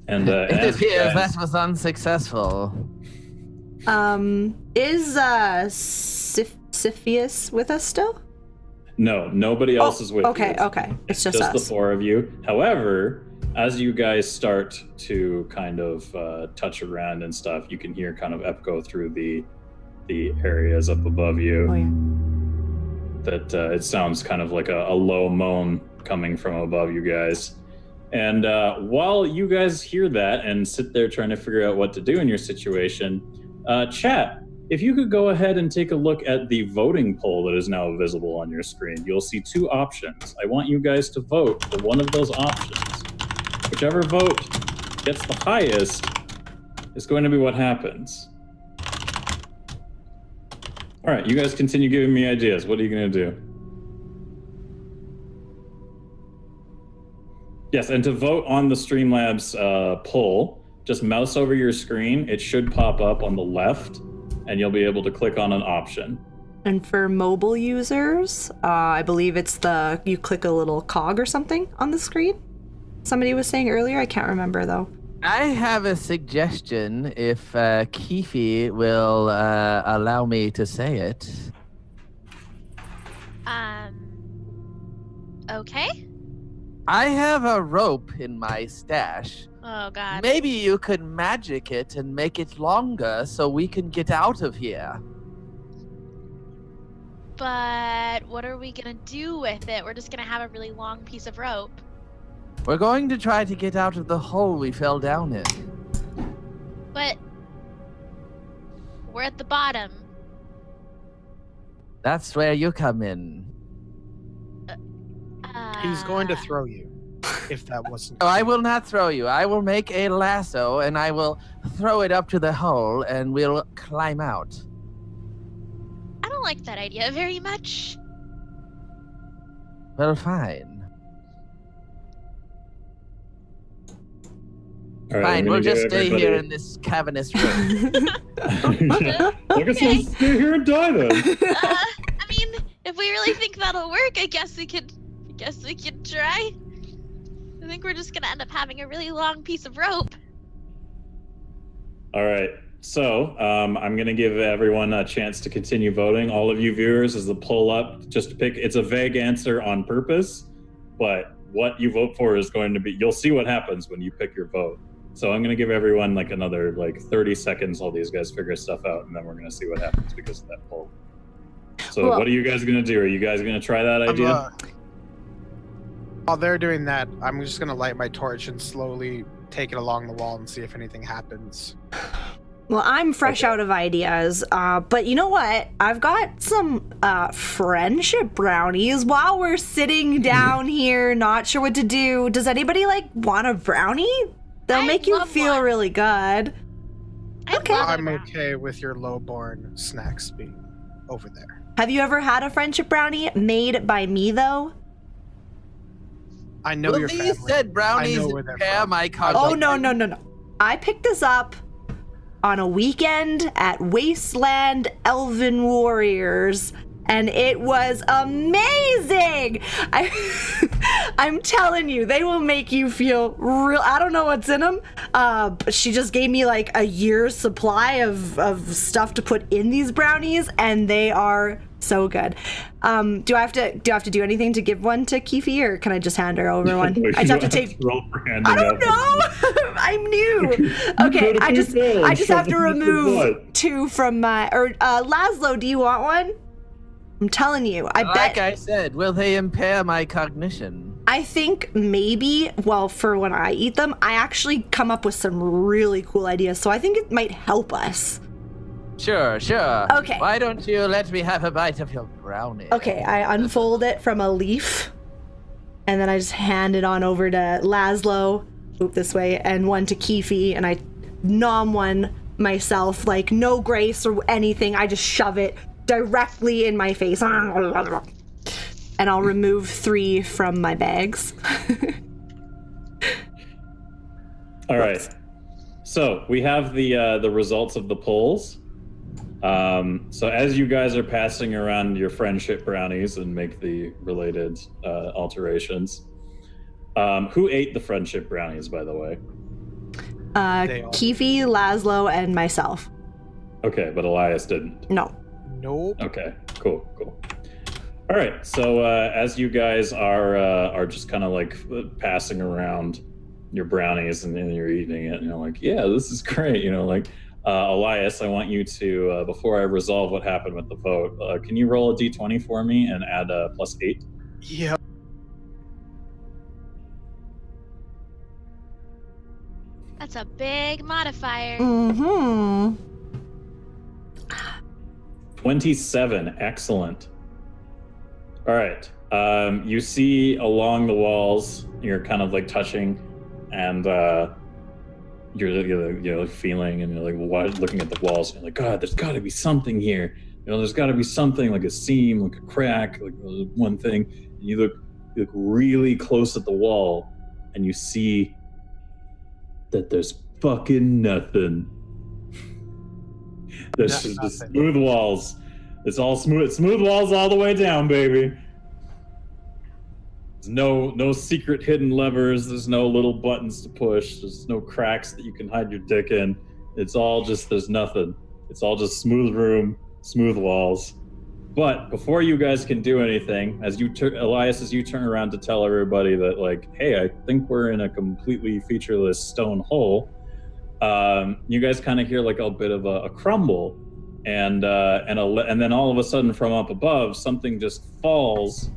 And It appears that was unsuccessful. Is Siphius with us still? No, nobody else is with you. Okay. It's just us. the four of you. However, as you guys start to kind of touch around and stuff, you can hear kind of echo through the areas up above you. Oh, yeah. That it sounds kind of like a low moan coming from above you guys. And while you guys hear that and sit there trying to figure out what to do in your situation, chat, if you could go ahead and take a look at the voting poll that is now visible on your screen, you'll see two options. I want you guys to vote for one of those options. Whichever vote gets the highest is going to be what happens. All right, you guys continue giving me ideas. What are you going to do? Yes, and to vote on the Streamlabs poll, just mouse over your screen. It should pop up on the left, and you'll be able to click on an option. And for mobile users, I believe it's you click a little cog or something on the screen. Somebody was saying earlier, I can't remember though. I have a suggestion if Keefe will allow me to say it. Okay. I have a rope in my stash. Oh, God. Maybe you could magic it and make it longer so we can get out of here. But what are we going to do with it? We're just going to have a really long piece of rope. We're going to try to get out of the hole we fell down in. But we're at the bottom. That's where you come in. He's going to throw you, if that wasn't. No, I will not throw you. I will make a lasso and I will throw it up to the hole and we'll climb out. I don't like that idea very much. Well, fine. All right, Fine, we'll just stay everybody... here in this cavernous room. I guess we'll stay here and die then. I mean, if we really think that'll work, I guess we could try. I think we're just gonna end up having a really long piece of rope. All right, so I'm gonna give everyone a chance to continue voting. All of you viewers, as the poll up, just pick. It's a vague answer on purpose, but what you vote for is going to be. You'll see what happens when you pick your vote. So I'm gonna give everyone like another 30 seconds while these guys figure stuff out, and then we're gonna see what happens because of that poll. So what are you guys gonna do? Are you guys gonna try that idea? While they're doing that, I'm just gonna light my torch and slowly take it along the wall and see if anything happens. Well, I'm fresh out of ideas, but you know what? I've got some friendship brownies while we're sitting down here, not sure what to do. Does anybody want a brownie? They'll make you feel really good. Okay. I'm okay with your lowborn snacks being over there. Have you ever had a friendship brownie made by me, though? I know your family. You said brownies impair my cognition. Oh, no. I picked this up on a weekend at Wasteland Elven Warriors, and it was amazing. I'm telling you, they will make you feel real. I don't know what's in them, but she just gave me a year's supply of stuff to put in these brownies, and they are so good. Do I have to do anything to give one to Keefe, or can I just hand her over one? I just have to take. I don't know. I'm new. Okay, I just have to remove 2 from my. Or Laszlo, do you want one? I'm telling you, I bet. Like I said, will they impair my cognition? I think maybe, well, for when I eat them, I actually come up with some really cool ideas, so I think it might help us. Sure. Okay. Why don't you let me have a bite of your brownie? Okay, I unfold it from a leaf, and then I just hand it on over to Laszlo, this way, and one to Keefe, and I nom one myself, no grace or anything. I just shove it directly in my face. And I'll remove 3 from my bags. All right. So we have the results of the polls. So as you guys are passing around your friendship brownies and make the related alterations, who ate the friendship brownies, by the way? They all- Keefe, Laszlo, and myself. Okay, but Elias didn't. No. Nope. Okay, cool. All right, so as you guys are just kind of like passing around your brownies and then you're eating it, and you're like, yeah, this is great. Elias, I want you to, before I resolve what happened with the vote, can you roll a d20 for me and add a +8? Yeah. That's a big modifier. Mm-hmm. 27, excellent. All right, you see along the walls, you're kind of like touching, and you're feeling, and you're like looking at the walls, and you're like, God, there's got to be something here. There's got to be something, like a seam, like a crack, like one thing. And you look really close at the wall, and you see that there's fucking nothing. There's just the smooth walls. It's all smooth walls all the way down, baby. There's no secret hidden levers. There's no little buttons to push. There's no cracks that you can hide your dick in. It's all just, there's nothing. It's all just smooth room, smooth walls. But before you guys can do anything, Elias, as you turn around to tell everybody that, like, hey, I think we're in a completely featureless stone hole, you guys kind of hear like a bit of a crumble, and then all of a sudden from up above, something just falls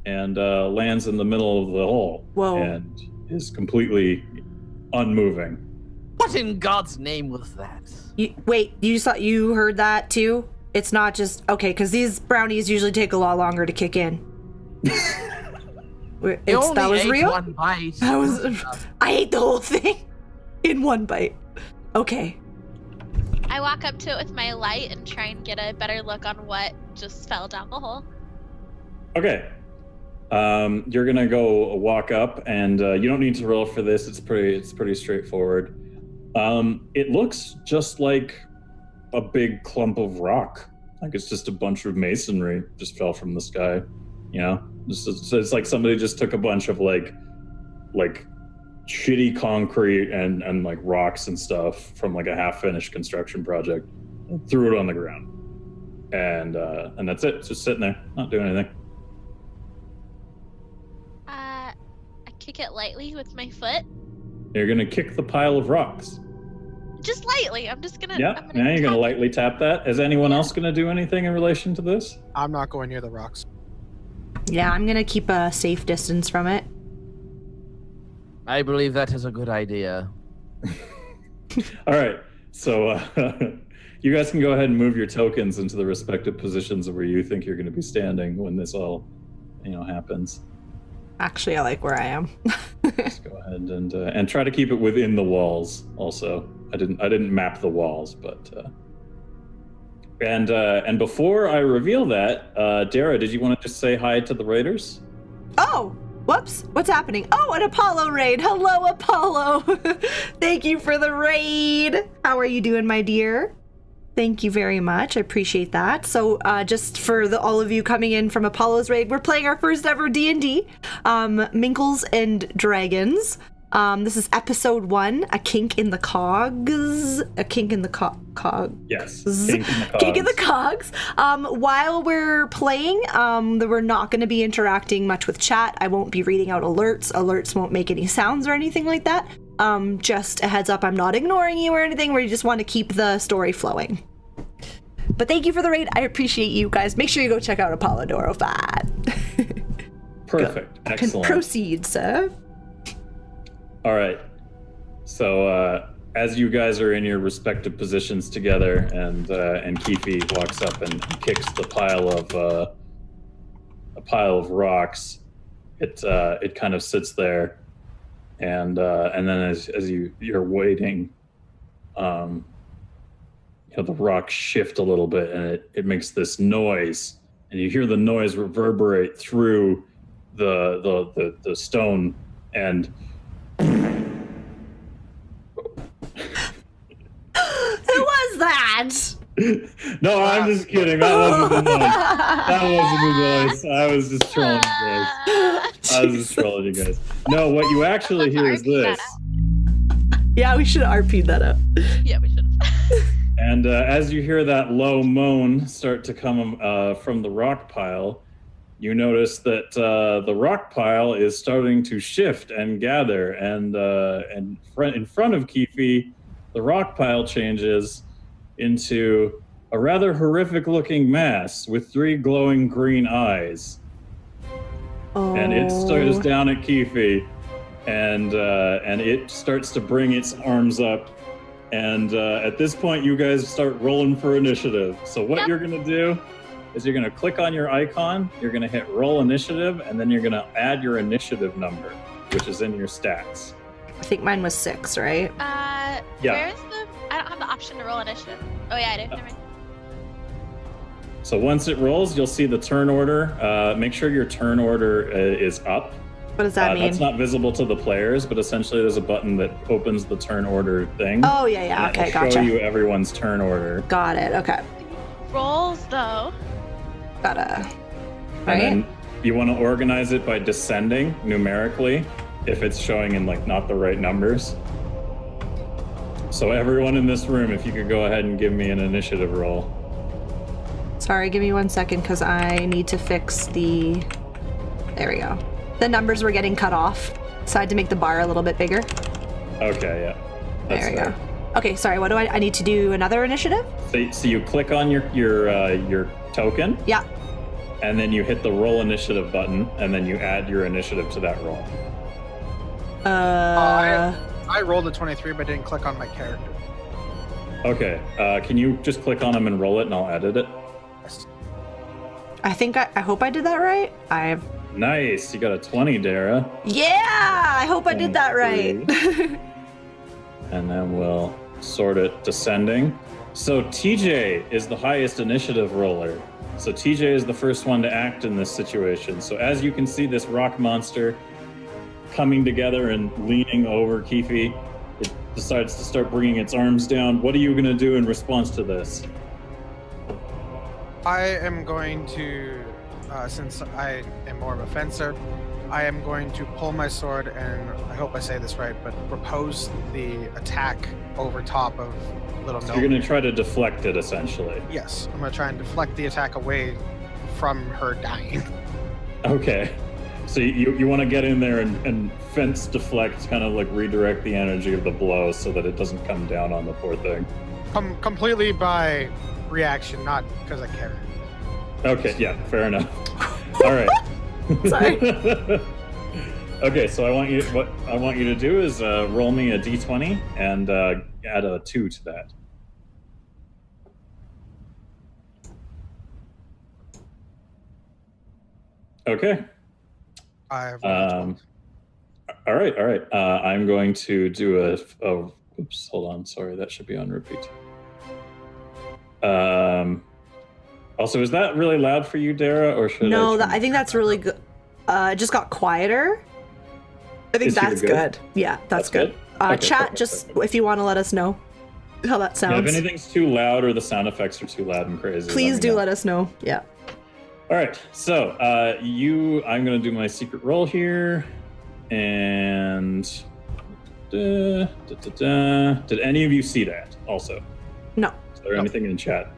and lands in the middle of the hole. Whoa. And is completely unmoving. What in God's name was that? You heard that too? It's not just okay, because these brownies usually take a lot longer to kick in. That was real. One bite. I ate the whole thing in one bite. Okay. I walk up to it with my light and try and get a better look on what just fell down the hole. Okay. You're gonna go walk up, and you don't need to roll for this. It's pretty straightforward. It looks just like a big clump of rock. Like it's just a bunch of masonry just fell from the sky. It's like somebody just took a bunch of like shitty concrete and like rocks and stuff from like a half-finished construction project and threw it on the ground. And that's it. It's just sitting there, not doing anything. I kick it lightly with my foot. You're gonna kick the pile of rocks. Just lightly. I'm just gonna. Yeah. Now you're gonna lightly tap that. Is anyone else gonna do anything in relation to this? I'm not going near the rocks. Yeah, I'm gonna keep a safe distance from it. I believe that is a good idea. All right. So you guys can go ahead and move your tokens into the respective positions of where you think you're going to be standing when this all, happens. Actually, I like where I am. Just go ahead and try to keep it within the walls. Also, I didn't map the walls, but and before I reveal that, Dara, did you want to just say hi to the raiders? Oh, whoops! What's happening? Oh, an Apollo raid. Hello, Apollo. Thank you for the raid. How are you doing, my dear? Thank you very much. I appreciate that. So just for all of you coming in from Apollo's raid, we're playing our first ever D&D, Minkles and Dragons. This is episode 1, a kink in the cogs. A kink in the cog. Yes. Kink in the cogs. Kink in the cogs. While we're playing, we're not going to be interacting much with chat. I won't be reading out alerts. Alerts won't make any sounds or anything like that. Just a heads up, I'm not ignoring you or anything. We just want to keep the story flowing. But thank you for the raid. I appreciate you guys. Make sure you go check out Apollodoro 5. Perfect. Excellent. Proceed, sir. All right. So as you guys are in your respective positions together, and Keefe walks up and kicks the pile of rocks, it kind of sits there, and then as you're waiting, the rocks shift a little bit, and it makes this noise, and you hear the noise reverberate through the stone, and Who was that? No, I'm just kidding. That wasn't the noise. That wasn't the noise. I was just trolling you guys. No, what you actually hear is this. Yeah, we should have RP'd that up. Yeah, we should have. And as you hear that low moan start to come from the rock pile, you notice that the rock pile is starting to shift and gather, and in front of Keefe, the rock pile changes into a rather horrific-looking mass with 3 glowing green eyes. Oh. And it stares down at Keefe, and it starts to bring its arms up. And at this point, you guys start rolling for initiative. So what you're going to do is you're going to click on your icon, you're going to hit roll initiative, and then you're going to add your initiative number, which is in your stats. I think mine was 6, right? Yeah. Where's the... I don't have the option to roll initiative. Oh, yeah, I do. Never mind. So once it rolls, you'll see the turn order. Make sure your turn order is up. What does that mean? That's not visible to the players, but essentially there's a button that opens the turn order thing. Oh, yeah. And Okay, it'll gotcha. show you everyone's turn order. Got it. Okay. Rolls, though. Gotta. And Right? then you want to organize it by descending numerically if it's showing in like not the right numbers. So everyone in this room, if you could go ahead and give me an initiative roll. Sorry, give me 1 second because I need to fix the... There we go. The numbers were getting cut off, so I had to make the bar a little bit bigger. Okay, yeah. There we go. Okay, sorry, what do I need to do another initiative? So you click on your token, Yeah. and then you hit the roll initiative button, and then you add your initiative to that roll. I rolled a 23, but didn't click on my character. Okay, can you just click on them and roll it, and I'll edit it? I think I hope I did that right. Nice, you got a 20, Dara. Yeah, I hope I did that right. And then we'll sort it descending. So TJ is the highest initiative roller. So TJ is the first one to act in this situation. So as you can see this rock monster coming together and leaning over Keefe, it decides to start bringing its arms down. What are you going to do in response to this? I am going to, since I am more of a fencer, I am going to pull my sword and, I hope I say this right, but propose the attack over top of Little So Gnome. you're going to try to deflect it, essentially. Yes, I'm going to try and deflect the attack away from her dying. Okay. So you want to get in there and fence deflect, kind of like redirect the energy of the blow so that it doesn't come down on the poor thing. Completely by reaction, not because I care. Okay, yeah, fair enough. All right. Sorry. Okay, so what I want you to do is roll me a d20 and add a 2 to that. Okay. I rolled All right. I'm going to do oops, hold on. Sorry, that should be on repeat. Also, is that really loud for you, Dara, or should No, I? I think that's really good. It just got quieter. I think Is here that's good? good. Yeah, that's good? good. Okay, Chat, perfect, just perfect. if you want to let us know how that Yeah, sounds. if anything's too loud or the sound effects are too loud and crazy, Please do know. let us know. Yeah. All right, so I'm going to do my secret roll here, and did any of you see that also? No. Is there anything in chat?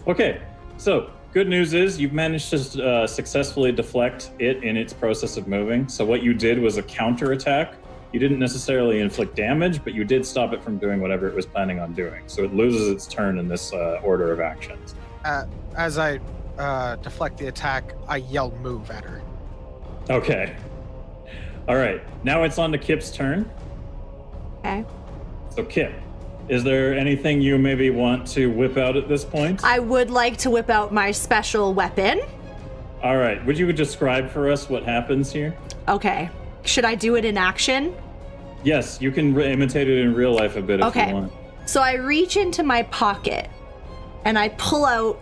Okay, so good news is you've managed to successfully deflect it in its process of moving. So what you did was a counter attack. You didn't necessarily inflict damage, but you did stop it from doing whatever it was planning on doing. So it loses its turn in this order of actions. As I deflect the attack, I yell move at her. Okay. All right, now it's on to Kip's turn. Okay. So Kip, is there anything you maybe want to whip out at this point? I would like to whip out my special weapon. All right, would you describe for us what happens here? Okay. Should I do it in action? Yes, you can imitate it in real life a bit if Okay. you want. So I reach into my pocket and I pull out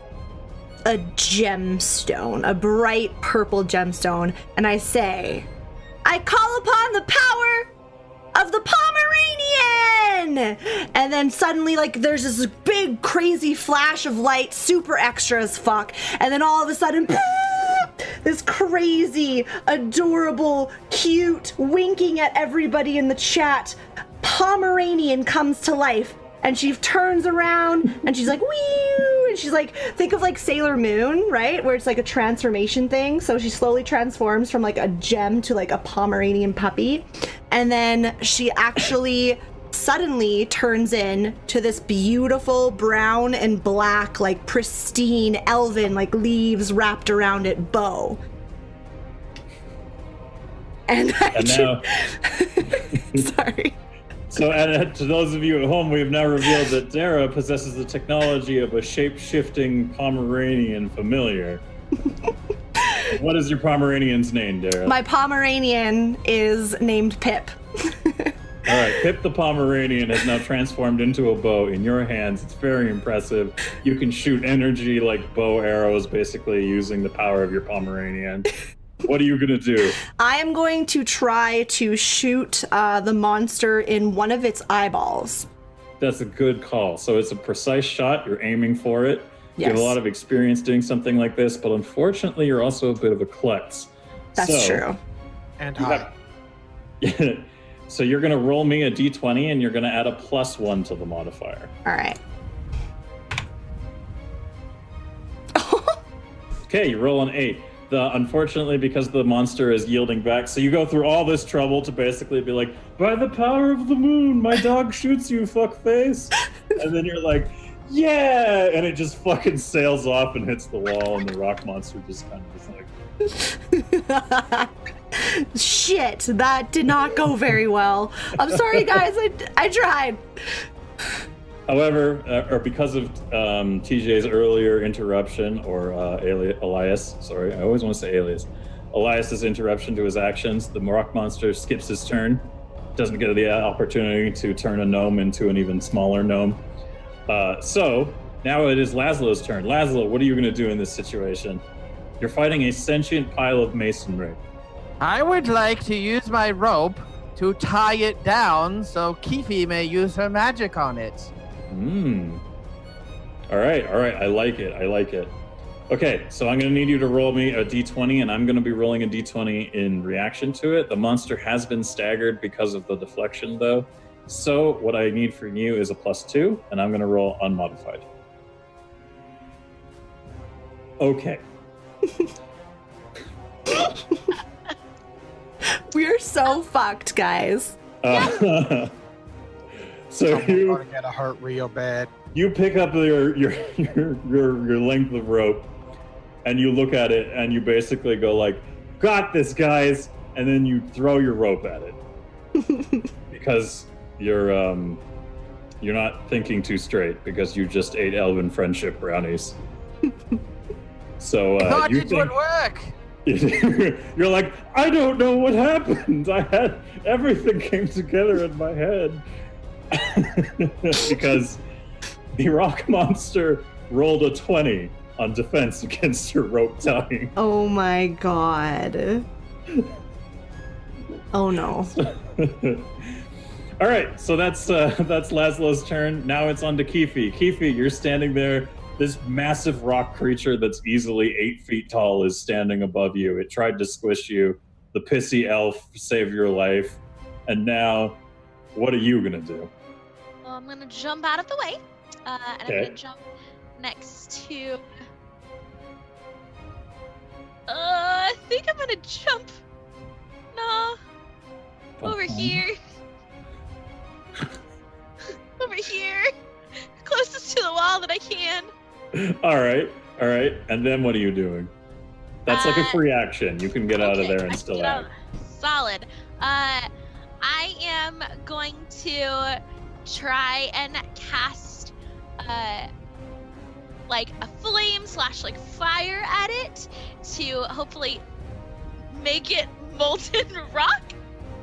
a gemstone, a bright purple gemstone, and I say, I call upon the power of the Pomeranian! And then suddenly, there's this big, crazy flash of light, super extra as fuck, and then all of a sudden, this crazy, adorable, cute, winking at everybody in the chat, Pomeranian comes to life, and she turns around, and she's like, wee, and she's like, think of like Sailor Moon, right? Where it's like a transformation thing. So she slowly transforms from like a gem to like a Pomeranian puppy. And then she actually suddenly turns in to this beautiful brown and black, like pristine elven, like leaves wrapped around it bow. And now, sorry. So, to those of you at home, we have now revealed that Dara possesses the technology of a shape-shifting Pomeranian familiar. What is your Pomeranian's name, Dara? My Pomeranian is named Pip. All right, Pip the Pomeranian has now transformed into a bow in your hands. It's very impressive. You can shoot energy like bow arrows, basically using the power of your Pomeranian. What are you gonna do? I am going to try to shoot the monster in one of its eyeballs. That's a good call. So it's a precise shot. You're aiming for it. You have a lot of experience doing something like this, but unfortunately, you're also a bit of a klutz. That's true. And high. So you're going to roll me a d20, and you're going to add a +1 to the modifier. All right. Okay, you roll an 8. Unfortunately, because the monster is yielding back, so you go through all this trouble to basically be like, by the power of the moon, my dog shoots you, fuckface. And then you're like, yeah! And it just fucking sails off and hits the wall, and the rock monster just kind of is like... Shit, that did not go very well. I'm sorry, guys. I tried. However, or because of TJ's earlier interruption, or Elias, sorry, I always want to say Alias. Elias's interruption to his actions, the rock monster skips his turn, doesn't get the opportunity to turn a gnome into an even smaller gnome. So now it is Laszlo's turn. Laszlo, what are you going to do in this situation? You're fighting a sentient pile of masonry. I would like to use my rope to tie it down so Kifi may use her magic on it. All right. I like it. Okay, so I'm going to need you to roll me a d20, and I'm going to be rolling a d20 in reaction to it. The monster has been staggered because of the deflection, though. So what I need from you is a +2, and I'm going to roll unmodified. Okay. We're so fucked, guys. So I'm gonna get a hurt real bad. You pick up your length of rope, and you look at it, and you basically go like, "Got this, guys!" And then you throw your rope at it because you're not thinking too straight because you just ate elven friendship brownies. So Thought you it would work. You're like, I don't know what happened. Everything came together in my head. Because the rock monster rolled a 20 on defense against your rope tying. Oh my god. Oh no. All right, so that's Laszlo's turn. Now it's on to Kifi. Kifi, you're standing there. This massive rock creature that's easily 8 feet tall is standing above you. It tried to squish you. The pissy elf saved your life. And now, what are you going to do? Well, I'm going to jump out of the way. And I'm going to jump next to... I think I'm going to jump... No. Over here. Over here. Closest to the wall that I can. All right. And then what are you doing? That's like a free action. You can get out of there and still act. Solid. I am going to try and cast like a flame / like fire at it to hopefully make it molten rock.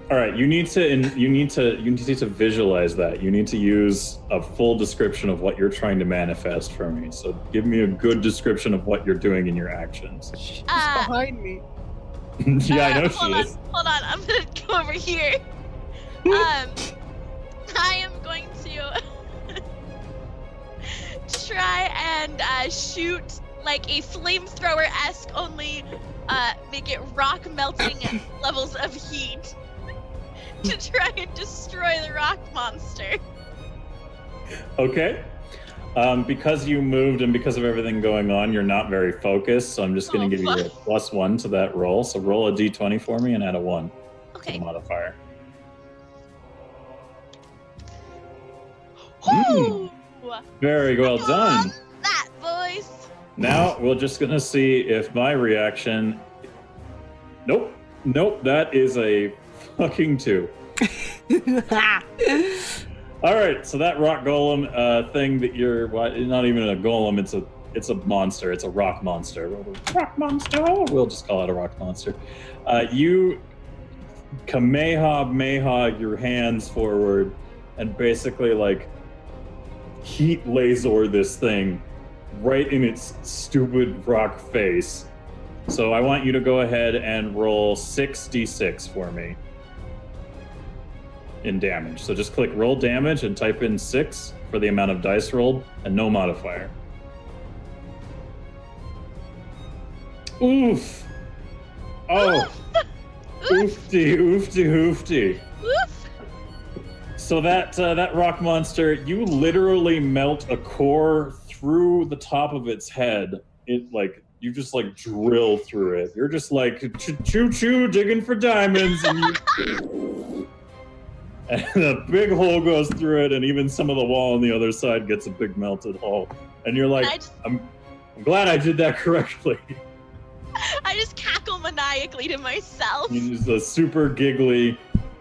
All right, you need to visualize that. You need to use a full description of what you're trying to manifest for me. So give me a good description of what you're doing in your actions. She's behind me. Yeah, I know she is. Hold on, I'm gonna go over here. I am going to try and shoot like a flamethrower-esque, only make it rock melting levels of heat. to try and destroy the rock monster. Okay. Because you moved and because of everything going on, you're not very focused. So I'm just going to give you a +1 to that roll. So roll a d20 for me and add a 1 to Okay. the modifier. Ooh! Very well done. That voice. Now we're just going to see if my reaction... Nope. That is a fucking 2. All right, so that rock golem thing that you're not even a golem, it's a monster. It's a rock monster. Rock monster. We'll just call it a rock monster. You kamehameha your hands forward and basically like heat laser this thing right in its stupid rock face. So I want you to go ahead and roll 6d6 for me in damage. So just click roll damage and type in 6 for the amount of dice rolled and no modifier. Oof. Oh. Oofty. Woof. So that rock monster, you literally melt a core through the top of its head. It like you just like drill through it. You're just like choo digging for diamonds, and a big hole goes through it, and even some of the wall on the other side gets a big melted hole. And you're like, I'm glad I did that correctly. I just cackle maniacally to myself. He's a super giggly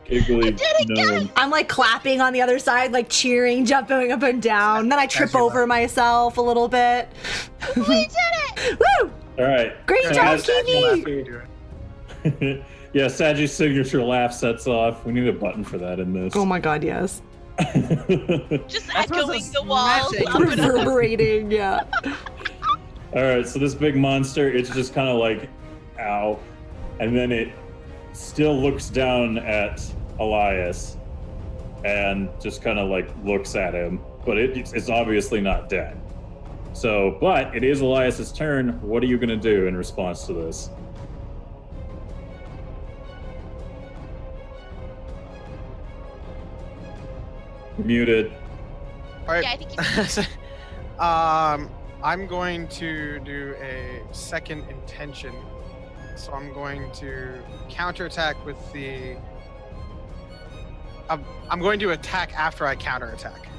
I did it, gnome. I'm like clapping on the other side, like cheering, jumping up and down. Then I trip over myself a little bit. We did it! Woo! All right. Great job, Kiwi! Yeah, Saji's signature laugh sets off. We need a button for that in this. Oh my god, yes. Just echoing the walls smashing. up and up. Reverberating, yeah. All right, so this big monster, it's just kind of like, ow. And then it still looks down at Elias and just kind of like looks at him, but it's obviously not dead. So, but it is Elias's turn. What are you going to do in response to this? You're muted. All right. Yeah, I think he's I'm going to do a second intention. So I'm going to counterattack with the. I'm going to attack after I counterattack.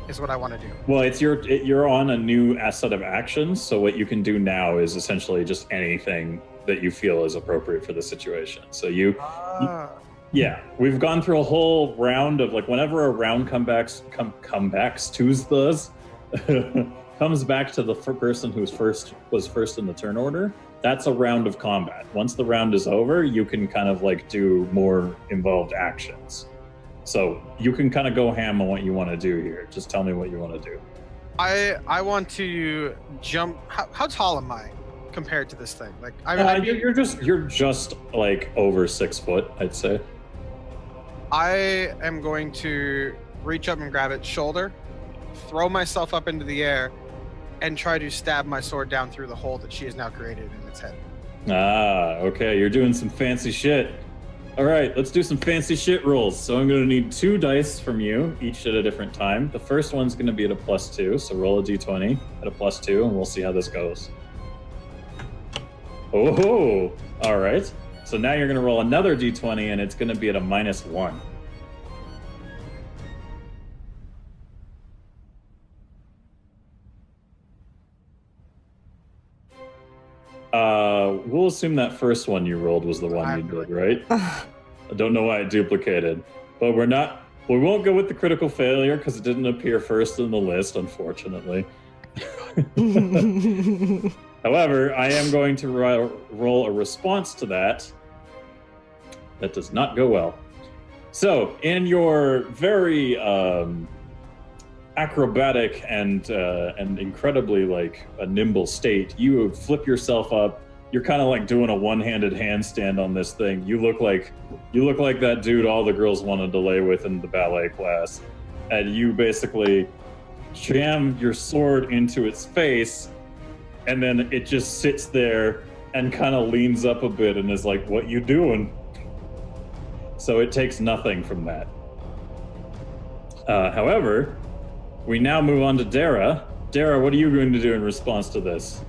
Is what I want to do. Well, you're on a new set of actions, so what you can do now is essentially just anything that you feel is appropriate for the situation. So yeah, we've gone through a whole round of like whenever a round comebacks Tuesdays comes back to the person who was first in the turn order. That's a round of combat. Once the round is over, you can kind of like do more involved actions. So you can kind of go ham on what you want to do here. Just tell me what you want to do. I want to jump. How tall am I compared to this thing? Like you're just like over 6 foot, I'd say. I am going to reach up and grab its shoulder, throw myself up into the air, and try to stab my sword down through the hole that she has now created in its head. Okay, you're doing some fancy shit. All right, let's do some fancy shit rolls. So I'm going to need 2 dice from you, each at a different time. The first one's going to be at a +2, so roll a d20 at a +2, and we'll see how this goes. Oh, all right. So now you're going to roll another d20, and it's going to be at a -1. We'll assume that first one you rolled was the one you did, right? I don't know why it duplicated, but we won't go with the critical failure because it didn't appear first in the list, unfortunately. However, I am going to roll a response to that. That does not go well. So, in your very acrobatic and incredibly like a nimble state, you flip yourself up. You're kind of like doing a one-handed handstand on this thing. You look like that dude all the girls wanted to lay with in the ballet class, and you basically jam your sword into its face, and then it just sits there and kind of leans up a bit and is like, "What you doing?" So it takes nothing from that. However, we now move on to Dara. Dara, what are you going to do in response to this?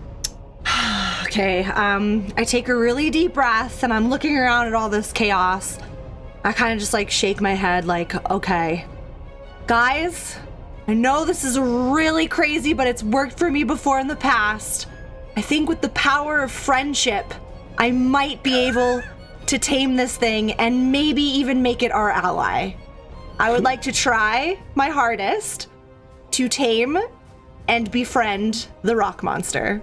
Okay, I take a really deep breath and I'm looking around at all this chaos. I kind of just like shake my head like, okay, guys, I know this is really crazy, but it's worked for me before in the past. I think with the power of friendship, I might be able to tame this thing and maybe even make it our ally. I would like to try my hardest to tame and befriend the rock monster.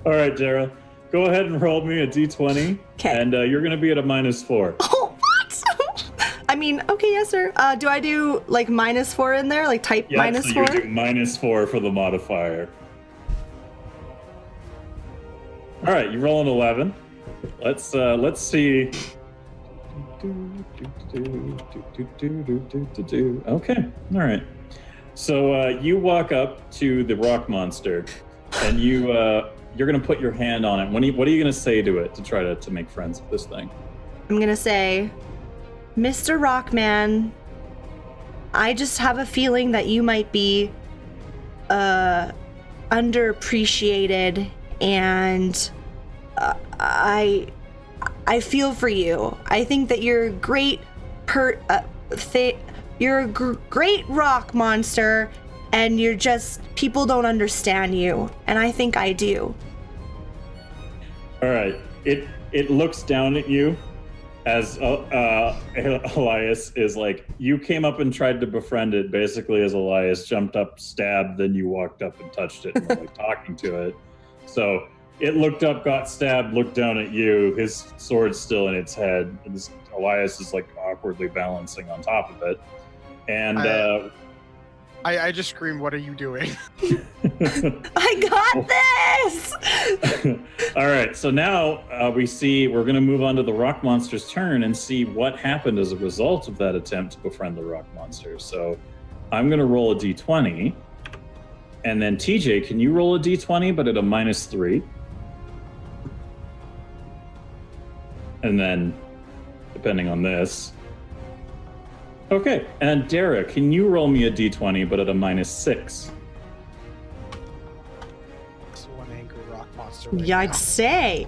All right, Dara, go ahead and roll me a d20. Okay. And you're going to be at a -4. Oh, what? I mean, okay, yes, sir. Do I do like -4 in there? Like type Yeah, -4? so you do -4 for the modifier. All right, you roll an 11. Let's see. Okay, all right. So you walk up to the rock monster, and you're gonna put your hand on it. What are you gonna say to it to try to make friends with this thing? I'm gonna say, Mr. Rockman, I just have a feeling that you might be underappreciated, and I feel for you. I think that you're a great great rock monster, and you're just, people don't understand you, and I think I do. All right. It looks down at you as Elias is like, you came up and tried to befriend it, basically as Elias jumped up, stabbed, then you walked up and touched it and were like talking to it. So it looked up, got stabbed, looked down at you, his sword's still in its head. And Elias is like awkwardly balancing on top of it. And I just scream, "What are you doing?" I got this! All right, so now we're going to move on to the rock monster's turn and see what happened as a result of that attempt to befriend the rock monster. So I'm going to roll a d20, and then TJ, can you roll a d20 but at a -3? And then, depending on this. Okay, and Dara, can you roll me a d20 but at a -6? It's one angry rock monster. Right Yeah, I'd now. say.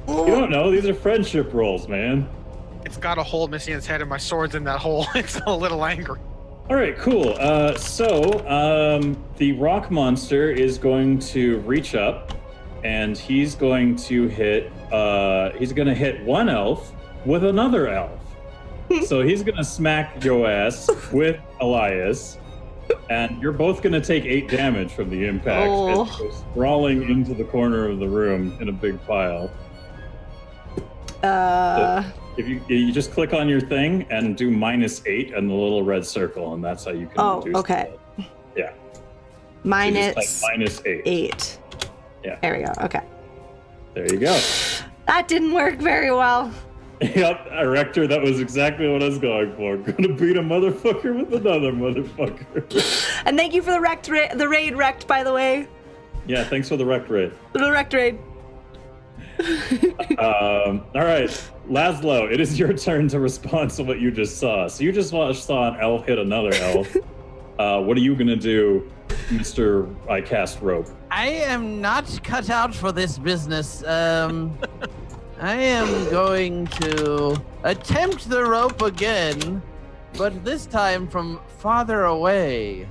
You don't know, these are friendship rolls, man. It's got a hole missing its head, and my sword's in that hole. It's a little angry. All right, cool. The rock monster is going to reach up, and he's going to hit. He's going to hit one elf with another elf. So he's going to smack your ass with Elias, and you're both going to take 8 damage from the impact as he goes sprawling into the corner of the room in a big pile. So if you just click on your thing and do -8 and the little red circle, and that's how you can reduce okay. it. Yeah. Minus So just type -8. 8. Yeah. There we go. Okay. There you go. That didn't work very well. Yep, Rector, that was exactly what I was going for. Gonna beat a motherfucker with another motherfucker. And thank you for the raid wrecked, by the way. Yeah, thanks for the wrecked raid. The wrecked raid. All right, Laszlo, it is your turn to respond to what you just saw. So you just saw an elf hit another elf. What are you gonna do, Mr. I cast rope? I am not cut out for this business. I am going to attempt the rope again, but this time from farther away.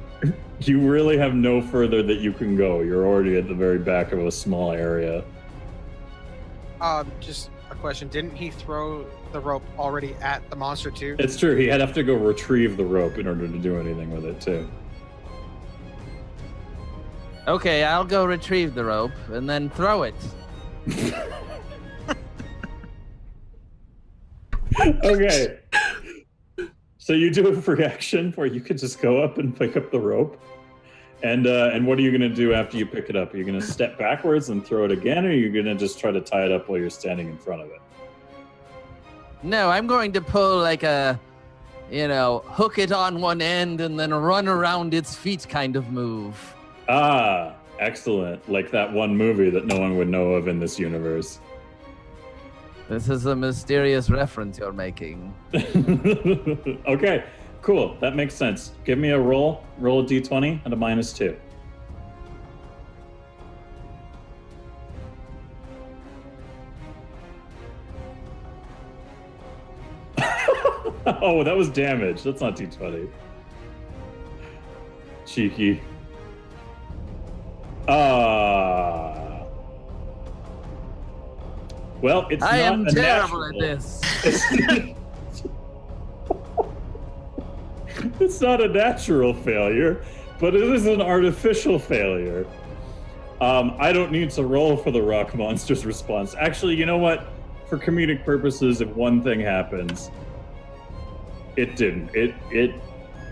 You really have no further that you can go. You're already at the very back of a small area. Just a question. Didn't he throw the rope already at the monster too? It's true. He'd have to go retrieve the rope in order to do anything with it too. Okay, I'll go retrieve the rope and then throw it. Okay. So you do a free action where you could just go up and pick up the rope. And what are you going to do after you pick it up? Are you going to step backwards and throw it again, or are you going to just try to tie it up while you're standing in front of it? No, I'm going to pull like a, hook it on one end and then run around its feet kind of move. Ah, excellent. Like that one movie that no one would know of in this universe. This is a mysterious reference you're making. Okay, cool. That makes sense. Give me a roll. Roll a d20 and a -2. Oh, that was damage. That's not d20. Cheeky. Well, it's I not am a terrible at natural. this. It's not a natural failure, but it is an artificial failure. I don't need to roll for the rock monster's response. Actually, you know what? For comedic purposes, if one thing happens, it didn't.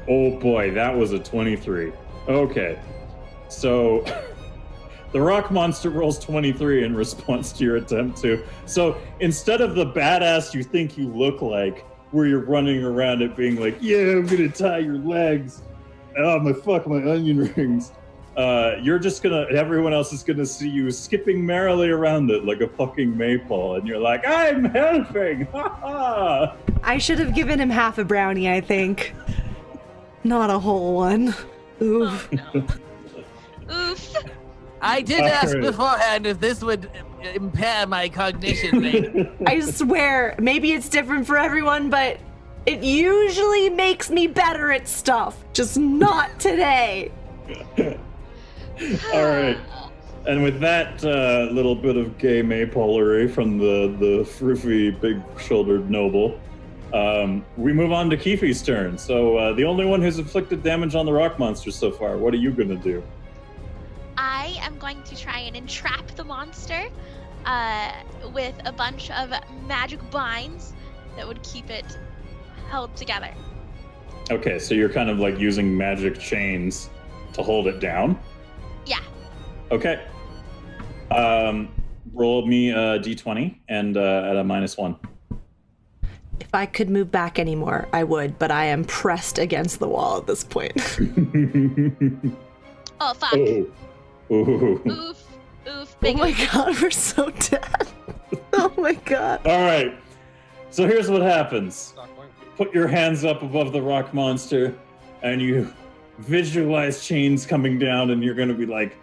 Oh boy, that was a 23. Okay, so the rock monster rolls 23 in response to your attempt to. So instead of the badass you think you look like, where you're running around it being like, yeah, I'm gonna tie your legs. Oh, my onion rings. You're just everyone else is gonna see you skipping merrily around it like a fucking maypole, and you're like, I'm helping, ha ha! I should have given him half a brownie, I think. Not a whole one. Oof. Oh, no. Oof. I did All ask right. beforehand if this would impair my cognition rate. I swear, maybe it's different for everyone, but it usually makes me better at stuff. Just not today. All right. And with that little bit of gay maypolery from the froofy, big-shouldered noble, we move on to Keefe's turn. So the only one who's inflicted damage on the rock monster so far. What are you gonna do? I am going to try and entrap the monster with a bunch of magic binds that would keep it held together. Okay, so you're kind of like using magic chains to hold it down? Yeah. Okay. Roll me a d20 and at a -1. If I could move back anymore, I would, but I am pressed against the wall at this point. Oh, fuck. Oh. Ooh. Oof. Oof. Oh Big my oof. god, we're so dead. Oh my god. All right. So here's what happens. Stock point. Put your hands up above the rock monster, and you visualize chains coming down, and you're going to be like,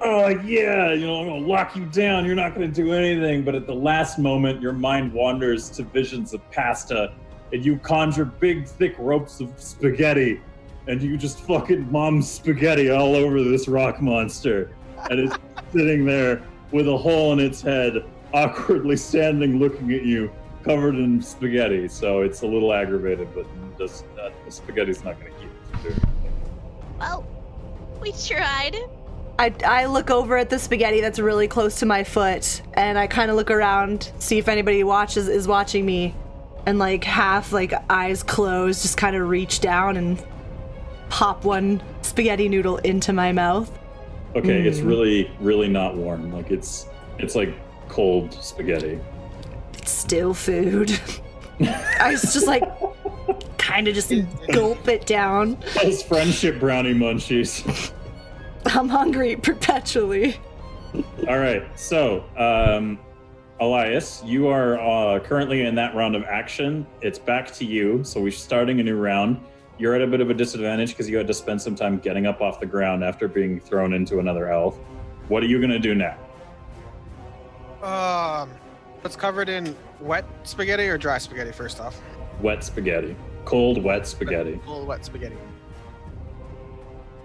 oh yeah, I'm going to lock you down. You're not going to do anything. But at the last moment, your mind wanders to visions of pasta, and you conjure big, thick ropes of spaghetti, and you just fucking mom spaghetti all over this rock monster. And it's sitting there with a hole in its head, awkwardly standing looking at you, covered in spaghetti. So it's a little aggravated, but the spaghetti's not going to keep it from doing anything. Well, we tried. I look over at the spaghetti that's really close to my foot, and I kind of look around, see if anybody is watching me, and like half like eyes closed, just kind of reach down and pop one spaghetti noodle into my mouth. Okay, it's really, really not warm. Like it's like cold spaghetti. It's still food. I was just like kind of just gulp it down. Those friendship brownie munchies. I'm hungry perpetually. All right, so Elias, you are currently in that round of action. It's back to you, so we're starting a new round. You're at a bit of a disadvantage because you had to spend some time getting up off the ground after being thrown into another elf. What are you gonna do now? It's covered in wet spaghetti or dry spaghetti first off? Wet spaghetti. Cold, wet spaghetti. Full wet spaghetti.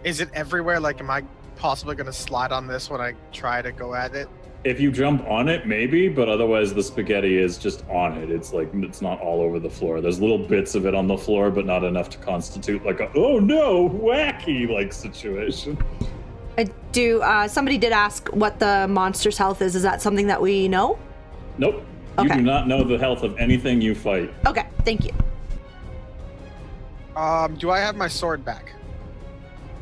Is it everywhere? Like, am I possibly going to slide on this when I try to go at it? If you jump on it, maybe, but otherwise the spaghetti is just on it. It's like, it's not all over the floor. There's little bits of it on the floor, but not enough to constitute like a, oh no, wacky like situation. Somebody did ask what the monster's health is. Is that something that we know? Nope. You Okay. do not know the health of anything you fight. Okay, thank you. Do I have my sword back?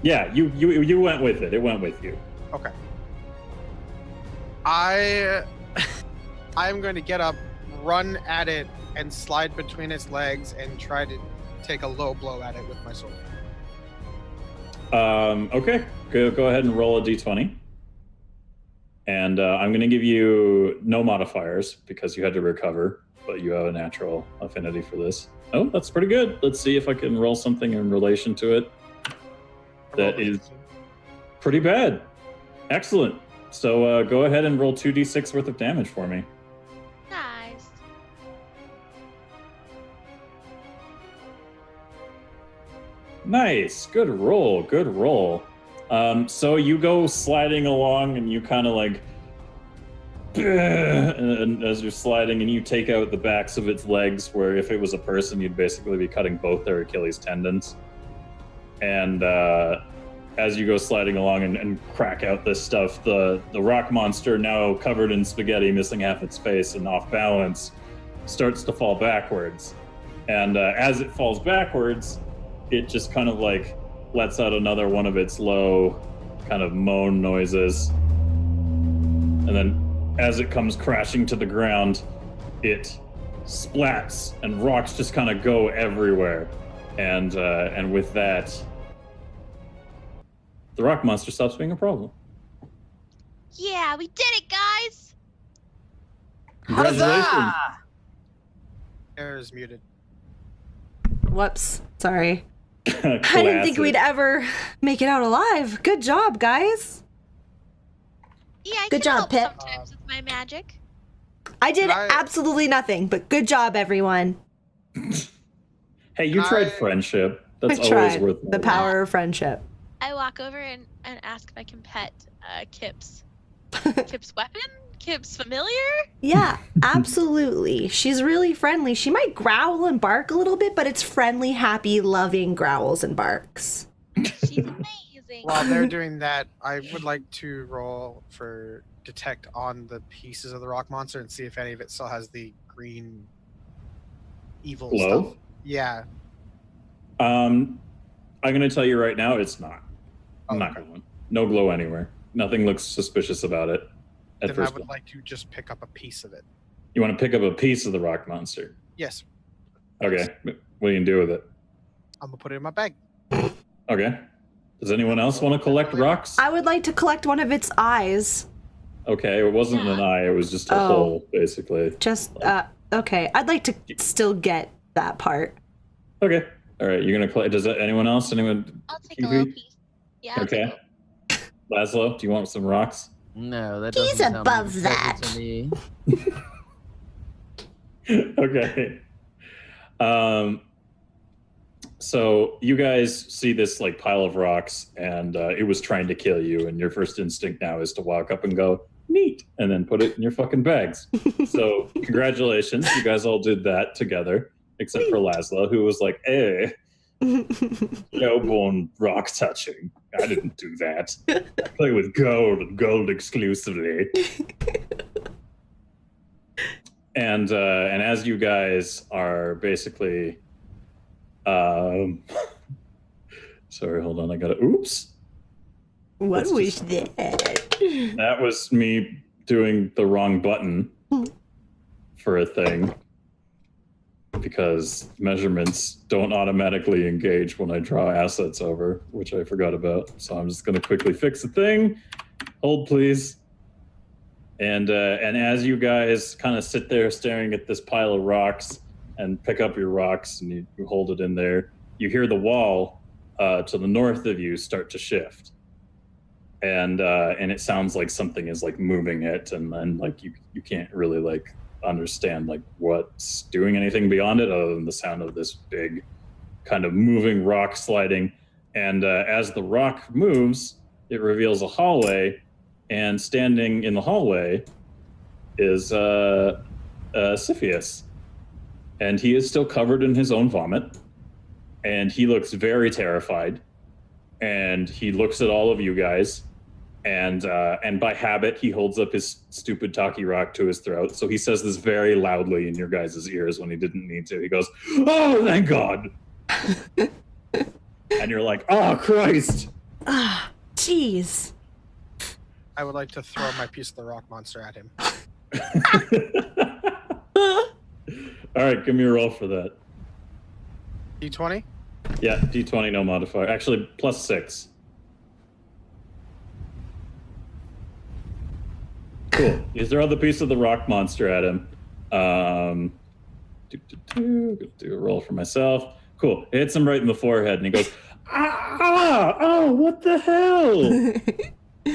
Yeah, you went with it. It went with you. Okay. I'm going to get up, run at it, and slide between its legs and try to take a low blow at it with my sword. Okay. Go ahead and roll a d20. And I'm going to give you no modifiers because you had to recover, but you have a natural affinity for this. Oh, that's pretty good. Let's see if I can roll something in relation to it. That is pretty bad. Excellent. So go ahead and roll 2d6 worth of damage for me. Nice. Nice. Good roll. Good roll. So you go sliding along and you kind of like, and as you're sliding and you take out the backs of its legs, where if it was a person, you'd basically be cutting both their Achilles tendons. And as you go sliding along and crack out this stuff, the rock monster, now covered in spaghetti, missing half its face and off balance, starts to fall backwards. And as it falls backwards, it just kind of like lets out another one of its low kind of moan noises. And then as it comes crashing to the ground, it splats and rocks just kind of go everywhere. And with that, the rock monster stops being a problem. Yeah, we did it, guys. Congratulations. Huzzah! Air is muted. Whoops. Sorry. I didn't think we'd ever make it out alive. Good job, guys. Yeah, I Good can job, help Pip. sometimes with my magic. I did Right. absolutely nothing, but good job, everyone. Hey, you tried friendship. That's I always tried. worth The noting. power of friendship. I walk over and ask if I can pet Kip's. Kip's weapon? Kip's familiar? Yeah, absolutely. She's really friendly. She might growl and bark a little bit, but it's friendly, happy, loving growls and barks. She's amazing. While they're doing that, I would like to roll for detect on the pieces of the rock monster and see if any of it still has the green evil Glow? stuff. Yeah. I'm going to tell you right now, it's not. Oh, Not okay. going. No glow anywhere. Nothing looks suspicious about it. At Then I first would glance. like to just pick up a piece of it. You want to pick up a piece of the rock monster. Yes. Okay. What are you going to do with it? I'm gonna put it in my bag. Okay. Does anyone else want to collect rocks? I would like to collect one of its eyes. Okay, it wasn't an eye. It was just a Oh. hole, basically. Just, okay. I'd like to still get that part. Okay. All right. You're going to collect. Does anyone else? Anyone? I'll take a little Kiwi? piece. Yeah. I'll take Okay. Laszlo, do you want some rocks? No, that He's doesn't sound above pleasant that. to me. Okay. So you guys see this like pile of rocks, and it was trying to kill you, and your first instinct now is to walk up and go, neat, and then put it in your fucking bags. So congratulations, you guys all did that together, except for Laszlo, who was like, eh, no bone rock touching. I didn't do that. I play with gold and gold exclusively. And as you guys are basically, sorry, hold on, I gotta. Oops, What Let's was just- that? that was me doing the wrong button for a thing because measurements don't automatically engage when I draw assets over, which I forgot about. So I'm just gonna quickly fix the thing. Hold, please. And as you guys kind of sit there staring at this pile of rocks and pick up your rocks and you hold it in there, you hear the wall to the north of you start to shift. And it sounds like something is like moving it, and then like you can't really like understand like what's doing anything beyond it other than the sound of this big kind of moving rock sliding. And as the rock moves, it reveals a hallway. And standing in the hallway is Siphius. And he is still covered in his own vomit. And he looks very terrified. And he looks at all of you guys. And by habit, he holds up his stupid talkie rock to his throat. So he says this very loudly in your guys' ears when he didn't need to. He goes, "Oh, thank God." And you're like, "Oh, Christ." Ah, jeez. I would like to throw my piece of the rock monster at him. All right, give me a roll for that. D20? Yeah, D20, no modifier. Actually, +6. Cool. You throw the piece of the rock monster at him. Gonna do a roll for myself. Cool. It hits him right in the forehead, and he goes, oh, what the hell?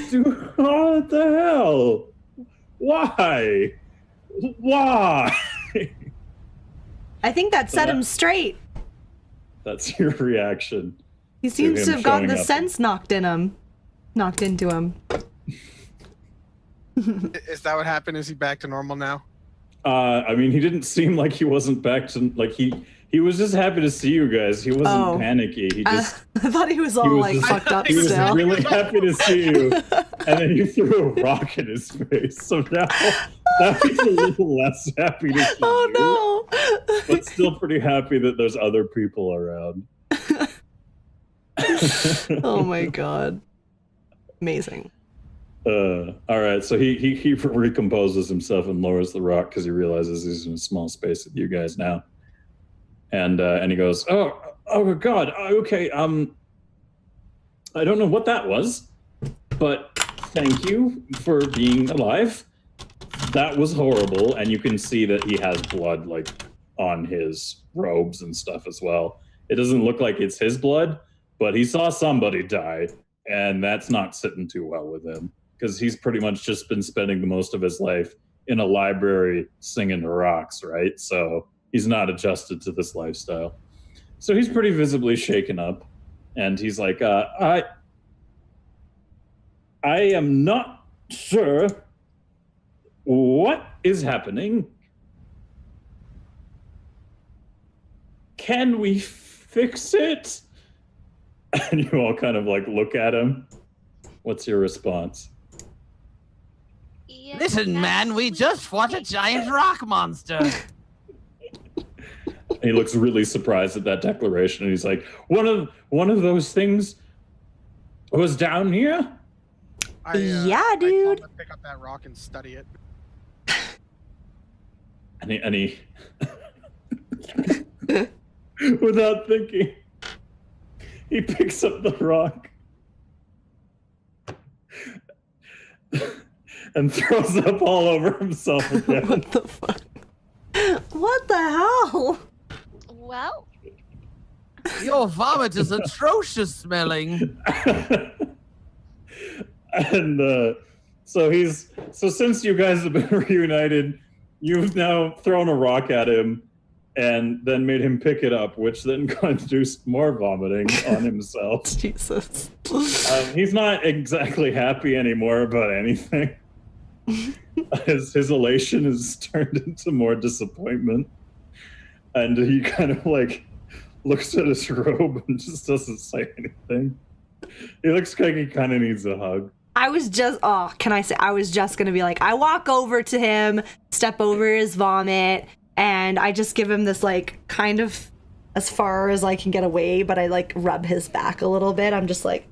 Dude, what the hell? Why? I think that set him straight. That's your reaction. He seems to have gotten the showing up. sense knocked into him. Is that what happened? Is he back to normal now? I mean, he didn't seem like he wasn't back to, like, he was just happy to see you guys. He wasn't panicky. He just I thought he was all fucked up he was still. really happy to see you, and then you threw a rock in his face. So now he's a little less happy to see you, Oh no! but still pretty happy that there's other people around. Oh my god! Amazing. All right, so he recomposes himself and lowers the rock because he realizes he's in a small space with you guys now, and he goes, oh god, okay, I don't know what that was, but thank you for being alive. That was horrible, and you can see that he has blood like on his robes and stuff as well. It doesn't look like it's his blood, but he saw somebody die, and that's not sitting too well with him. Because he's pretty much just been spending the most of his life in a library singing to rocks, right? So he's not adjusted to this lifestyle. So he's pretty visibly shaken up. And he's like, I am not sure what is happening. Can we fix it? And you all kind of like look at him. What's your response? Yeah, Listen, man, we just fought a giant rock monster. He looks really surprised at that declaration, and he's like, one of those things was down here? Yeah, I told dude. him to pick up that rock and study it. And he without thinking, he picks up the rock and throws up all over himself again. What the fuck? What the hell? Well, Your vomit is atrocious smelling. And so since you guys have been reunited, you've now thrown a rock at him and then made him pick it up, which then induced more vomiting on himself. Jesus. He's not exactly happy anymore about anything. His elation is turned into more disappointment. And he kind of like looks at his robe and just doesn't say anything. He looks like he kind of needs a hug. I was just gonna be like, I walk over to him, step over his vomit, and I just give him this like kind of as far as I can get away, but I like rub his back a little bit. I'm just like,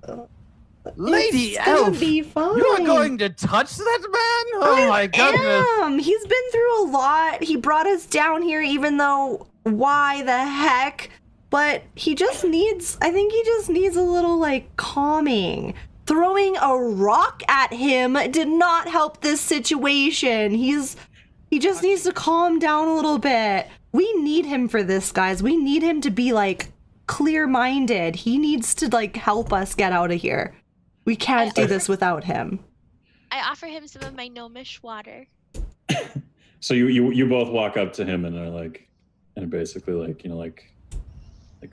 Lady it's gonna Elf, be fine. you are going to touch that man? Oh my goodness. He's been through a lot. He brought us down here, even though why the heck? But I think he just needs a little like calming. Throwing a rock at him did not help this situation. He just needs to calm down a little bit. We need him for this, guys. We need him to be like clear-minded. He needs to like help us get out of here. We can't do this without him. I offer him some of my gnomish water. So you both walk up to him and are like, and basically like, you know, like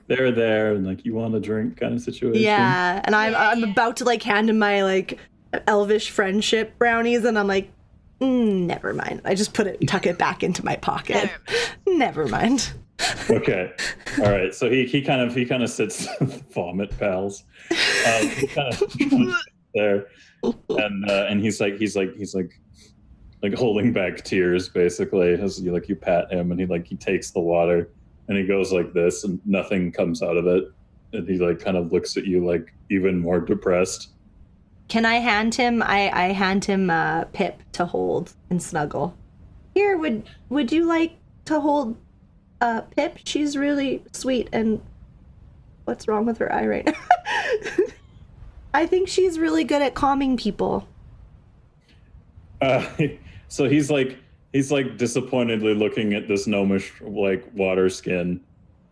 they're there and like, you want a drink kind of situation. Yeah, and I'm Yeah. about to like hand him my like elvish friendship brownies, and I'm like, never mind. I just tuck it back into my pocket. Never mind. Okay. All right. So he kind of sits vomit pals. He kind of there, and he's like holding back tears basically as you pat him, and he takes the water and he goes like this, and nothing comes out of it, and he like kind of looks at you like even more depressed. Can I hand him? I hand him Pip to hold and snuggle. Here, would you like to hold Pip? She's really sweet, and what's wrong with her eye right now? I think she's really good at calming people. So he's like disappointedly looking at this gnomish like water skin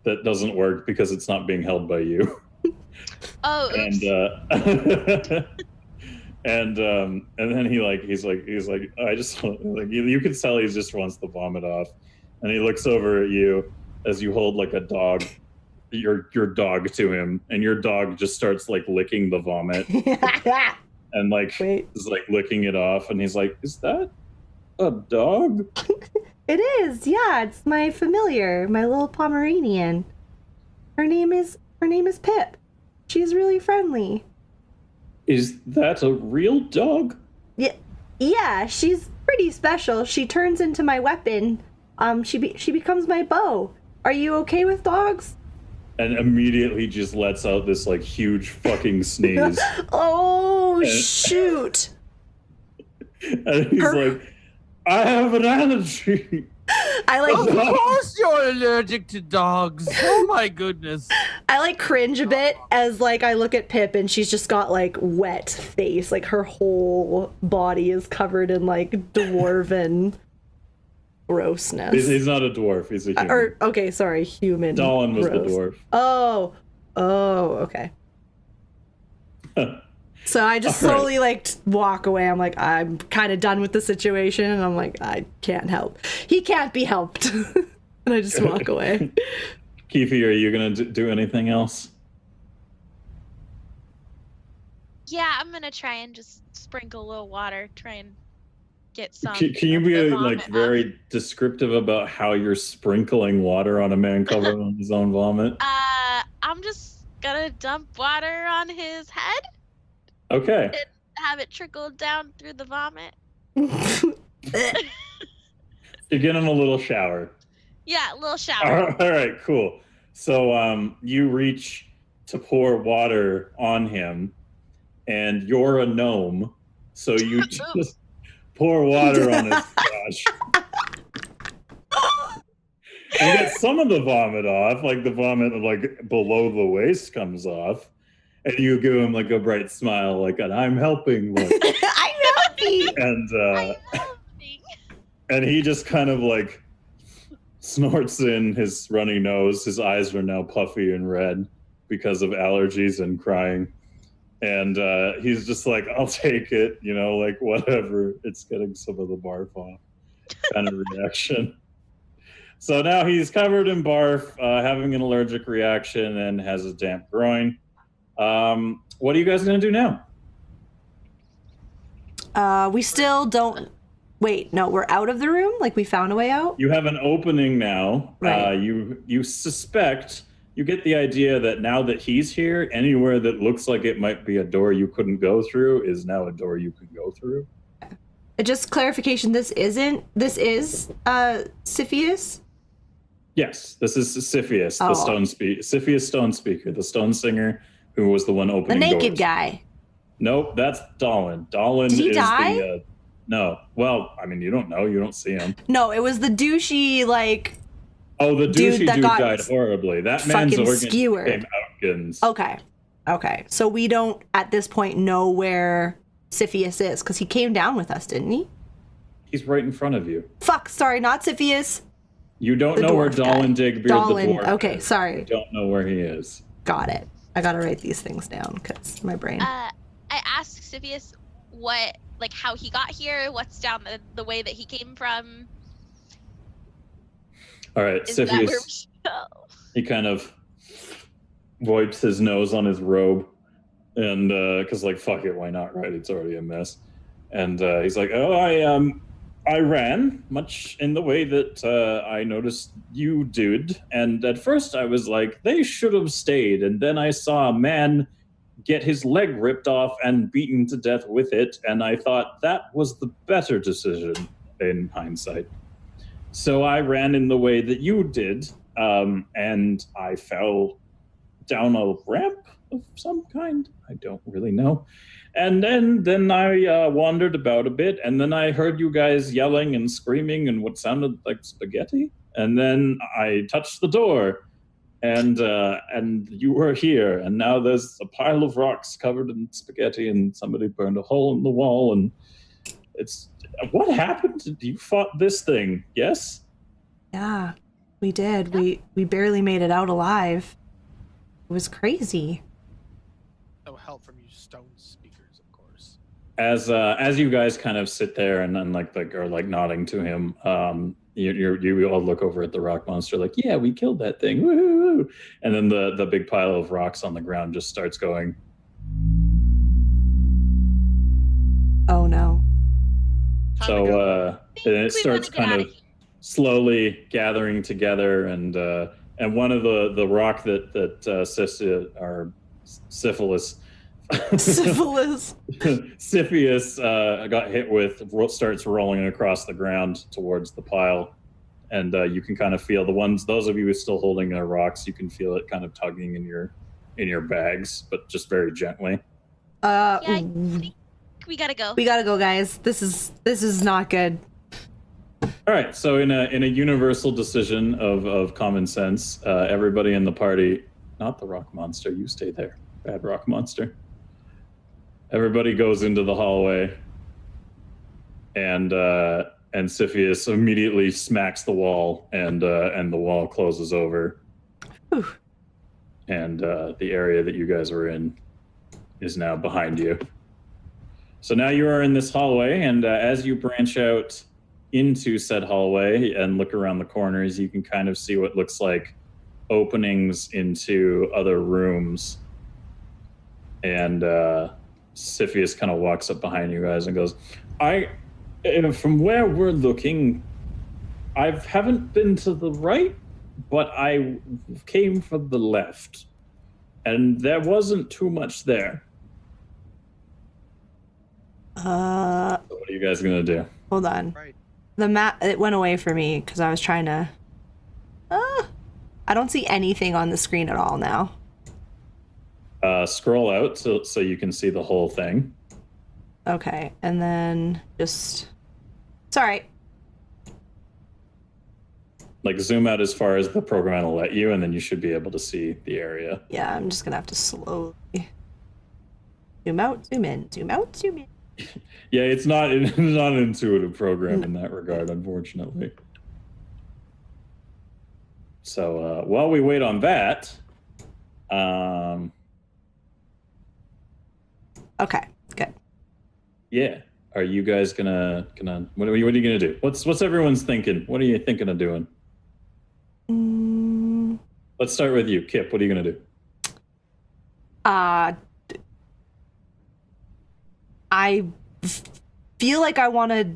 that doesn't work because it's not being held by you. Oh, oops. And then he's like I just like you can tell he just wants to vomit off, and he looks over at you as you hold like a dog, your dog to him, and your dog just starts like licking the vomit and like is like licking it off, and he's like, "Is that a dog?" It is, yeah. It's my familiar, my little Pomeranian. Her name is Pip. She's really friendly. Is that a real dog? Yeah, she's pretty special. She turns into my weapon. She becomes my bow. Are you okay with dogs? And immediately just lets out this like huge fucking sneeze. Shoot! And he's like, I have an allergy. Of course you're allergic to dogs. Oh my goodness. I like cringe a bit as like I look at Pip and she's just got like wet face, like her whole body is covered in like dwarven grossness. He's not a dwarf, he's a human. Human. Dolan was the dwarf. Oh, okay. So I just slowly like walk away. I'm like, I'm kind of done with the situation, and I'm like, I can't help. He can't be helped. And I just walk away. Keefe, are you gonna do anything else? Yeah, I'm gonna try and just sprinkle a little water, try and get some. Can you be like vomit very descriptive about how you're sprinkling water on a man covered in his own vomit? I'm just gonna dump water on his head. Okay. And have it trickle down through the vomit. You're getting a little shower. Yeah, a little shower. All right, cool. So you reach to pour water on him, and you're a gnome, so you just pour water on his gosh. And get some of the vomit off, like the vomit like below the waist comes off. And you give him like a bright smile, like an "I'm helping" look. I'm helping. And he just kind of like snorts in his runny nose. His eyes are now puffy and red because of allergies and crying. And he's just like, "I'll take it," like whatever. It's getting some of the barf off, kind of reaction. So now he's covered in barf, having an allergic reaction, and has a damp groin. What are you guys gonna do now? We still don't. Wait, no, we're out of the room. Like we found a way out. You have an opening now. Right. You suspect. You get the idea that now that he's here, anywhere that looks like it might be a door you couldn't go through is now a door you can go through. Just clarification. This is Cepheus. Yes, this is Cepheus, Oh. the Cepheus Stone Speaker, the stone singer who was the one The opening naked doors. guy. Nope, that's Dolan. Dolan Did he is die? the no. Well, I mean, you don't know. You don't see him. No, it was the douchey like. Oh, the Dude douchey that dude got died horribly. That man's fucking organs skewered. became outguns. Okay. So we don't at this point know where Cepheus is because he came down with us, didn't he? He's right in front of you. Fuck. Sorry, not Cepheus. You don't The know where dwarf guy. Dolan Digbeard Dolan. the dwarf Okay, is. sorry. You don't know where he is. Got it. I gotta write these things down because my brain. I asked Cepheus how he got here, what's down the way that he came from. All right, Is that where we Cepheus. should go? He kind of wipes his nose on his robe, and because fuck it, why not? Right? It's already a mess. And he's like, "Oh, I ran much in the way that I noticed you did. And at first I was like, they should have stayed. And then I saw a man get his leg ripped off and beaten to death with it. And I thought that was the better decision in hindsight. So I ran in the way that you did. And I fell down a ramp of some kind. I don't really know. And then I wandered about a bit, and then I heard you guys yelling and screaming and what sounded like spaghetti. And then I touched the door, and you were here. And now there's a pile of rocks covered in spaghetti, and somebody burned a hole in the wall, and It's what happened? You fought this thing, yes? Yeah, we did. We barely made it out alive. It was crazy. No help from you stone speakers, of course. As you guys kind of sit there and then are nodding to him, you all look over at the rock monster like, yeah, we killed that thing, woohoo! And then the big pile of rocks on the ground just starts going. Oh no. So it starts kind of slowly gathering together, and one of the rock that Syphilis Syphius got hit with starts rolling across the ground towards the pile, and you can kind of feel those of you who are still holding their rocks, you can feel it kind of tugging in your bags, but just very gently. Yeah, I think we gotta go. We gotta go, guys. This is not good. All right, so in a universal decision of common sense, everybody in the party, not the rock monster, you stay there, bad rock monster. Everybody goes into the hallway, and Syphius immediately smacks the wall, and the wall closes over. Whew. And the area that you guys were in is now behind you. So now you are in this hallway, and as you branch out into said hallway and look around the corners, you can kind of see what looks like openings into other rooms. And Syphius kind of walks up behind you guys and goes, from where we're looking, I haven't been to the right, but I came from the left, and there wasn't too much there. So what are you guys gonna do? Hold on. Right. The map, it went away for me because I was trying to... I don't see anything on the screen at all now. Scroll out so you can see the whole thing. Okay, and then just... It's all right. Like zoom out as far as the program will let you, and then you should be able to see the area. Yeah, I'm just gonna have to slowly zoom out, zoom in, zoom out, zoom in. Yeah, it's not an intuitive program in that regard, unfortunately. So while we wait on that, okay, good. yeah, are you guys gonna what are you gonna do? What's everyone's thinking? What are you thinking of doing? Let's start with you, Kip. What are you gonna do? I feel like I want to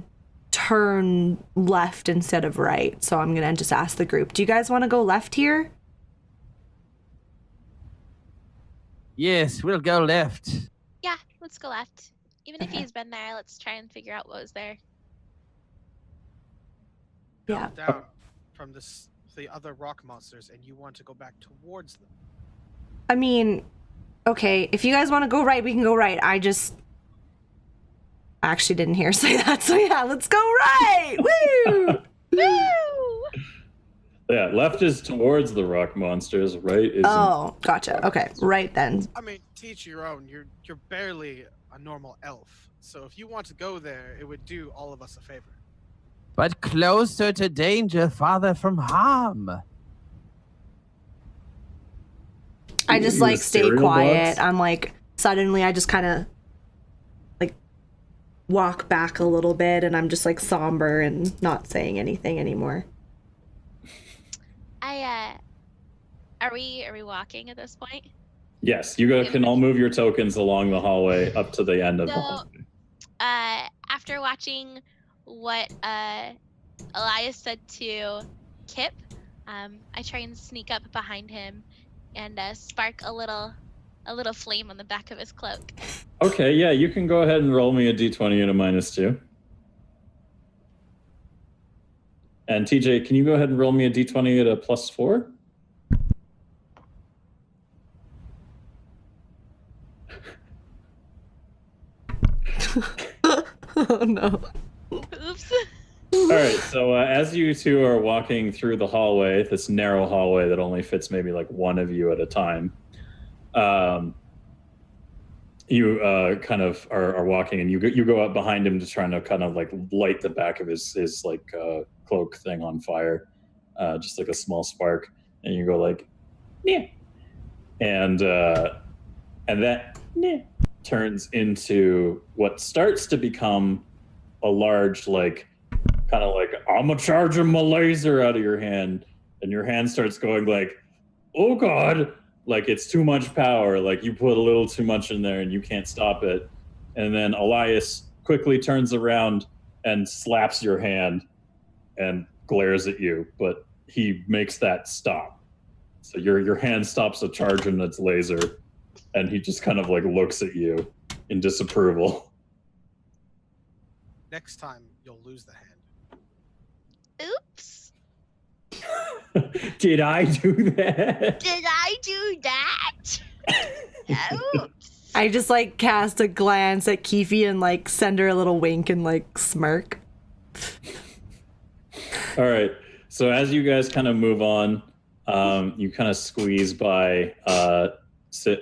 turn left instead of right, so I'm gonna just ask the group, do you guys want to go left here? Yes, we'll go left. Yeah, let's go left. Even if he's been there, let's try and figure out what was there. Yeah. Down from the other rock monsters, and you want to go back towards them. I mean, okay, if you guys want to go right, we can go right. I actually didn't hear say that, so yeah, let's go right. Woo! Woo! Yeah, left is towards the rock monsters, right is... Oh, gotcha. Okay, right then. I mean, teach your own. You're barely a normal elf, so if you want to go there, it would do all of us a favor. But closer to danger, farther from harm. I just Ooh, like stay cereal quiet. box? I'm like, suddenly I just kind of like walk back a little bit, and I'm just like somber and not saying anything anymore. Are we walking at this point? Yes, you can all move your tokens along the hallway up to the end of the hallway. After watching what Elias said to Kip, I try and sneak up behind him and spark a little flame on the back of his cloak. Okay, yeah, you can go ahead and roll me a d20 and a -2. And TJ, can you go ahead and roll me a d20 at a +4? Oh no. Oops. All right, so as you two are walking through the hallway, this narrow hallway that only fits maybe like one of you at a time, You kind of are walking, and you go up behind him to try to kind of like light the back of his like cloak thing on fire, just like a small spark, and you go like, yeah, and that turns into what starts to become a large like kind of like I'm gonna charge him a laser out of your hand, and your hand starts going like, oh god. Like it's too much power, like you put a little too much in there and you can't stop it. And then Elias quickly turns around and slaps your hand and glares at you, but he makes that stop. So your hand stops a charge in its laser, and he just kind of like looks at you in disapproval. Next time, you'll lose the hand. Oops. Did I do that? Did I do that? Oops. I just like cast a glance at Keefe and like send her a little wink and like smirk. All right. So as you guys kind of move on, you kind of squeeze by God, I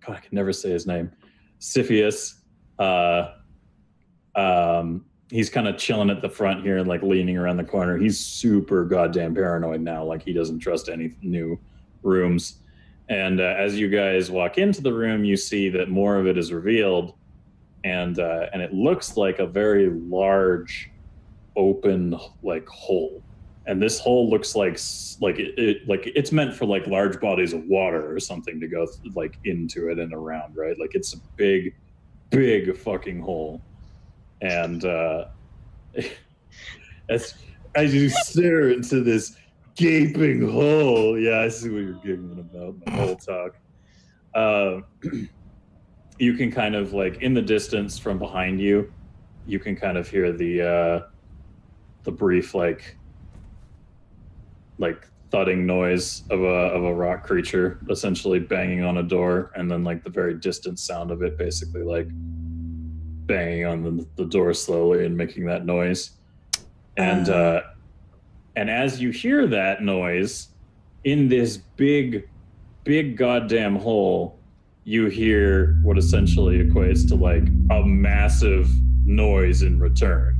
can never say his name. Siphius. He's kind of chilling at the front here and like leaning around the corner. He's super goddamn paranoid now. Like he doesn't trust any new rooms. And as you guys walk into the room, you see that more of it is revealed, and it looks like a very large, open like hole. And this hole looks like it's meant for like large bodies of water or something to go like into it and around, right? Like it's a big, big fucking hole. And as you stare into this gaping hole, yeah, I see what you're giggling about, the whole talk. You can kind of like in the distance from behind you, you can kind of hear the brief like thudding noise of a rock creature essentially banging on a door, and then like the very distant sound of it basically like banging on the door slowly and making that noise. And as you hear that noise in this big goddamn hole, you hear what essentially equates to like a massive noise in return.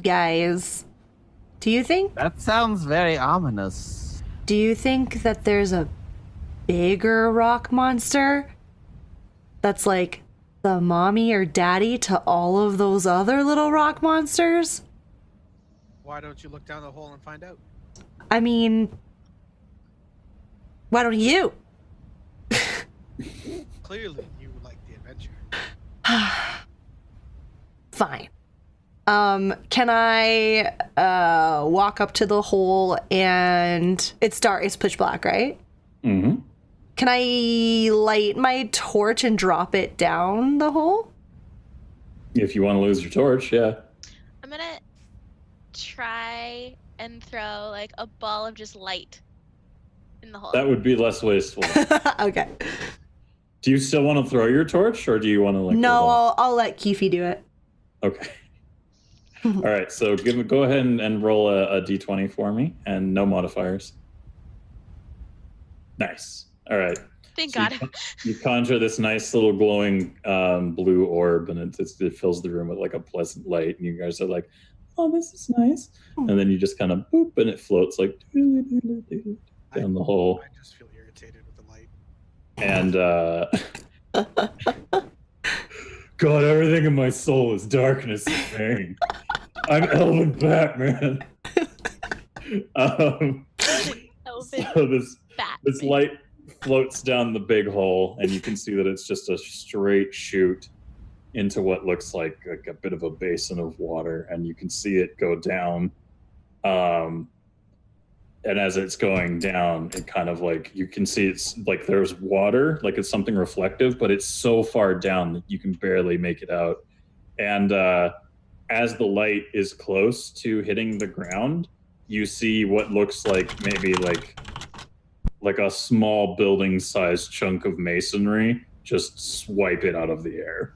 Guys, do you think That sounds very ominous. that there's a bigger rock monster that's like the mommy or daddy to all of those other little rock monsters? Why don't you look down the hole and find out? I mean, why don't you? Clearly, you like the adventure. Fine. Can I walk up to the hole and it's dark, it's pitch black, right? Mm-hmm. Can I light my torch and drop it down the hole? If you want to lose your torch, yeah. I'm gonna try and throw like a ball of just light in the hole. That would be less wasteful. Okay. Do you still want to throw your torch, or do you want to like? No, I'll let Keefe do it. Okay. All right. So go ahead and roll a d20 for me, and no modifiers. Nice. All right. Thank So God. you conjure this nice little glowing blue orb, and it fills the room with like a pleasant light, and you guys are like, "Oh, this is nice." And then you just kind of boop, and it floats like down the hole. I just feel irritated with the light. And God, everything in my soul is darkness and pain. I'm Elvin Batman. Elvin So this Batman. light floats down the big hole, and you can see that it's just a straight chute into what looks like a bit of a basin of water, and you can see it go down. And as it's going down, it kind of like, you can see it's like there's water, like it's something reflective, but it's so far down that you can barely make it out. And as the light is close to hitting the ground, you see what looks like maybe like a small building-sized chunk of masonry just swipe it out of the air.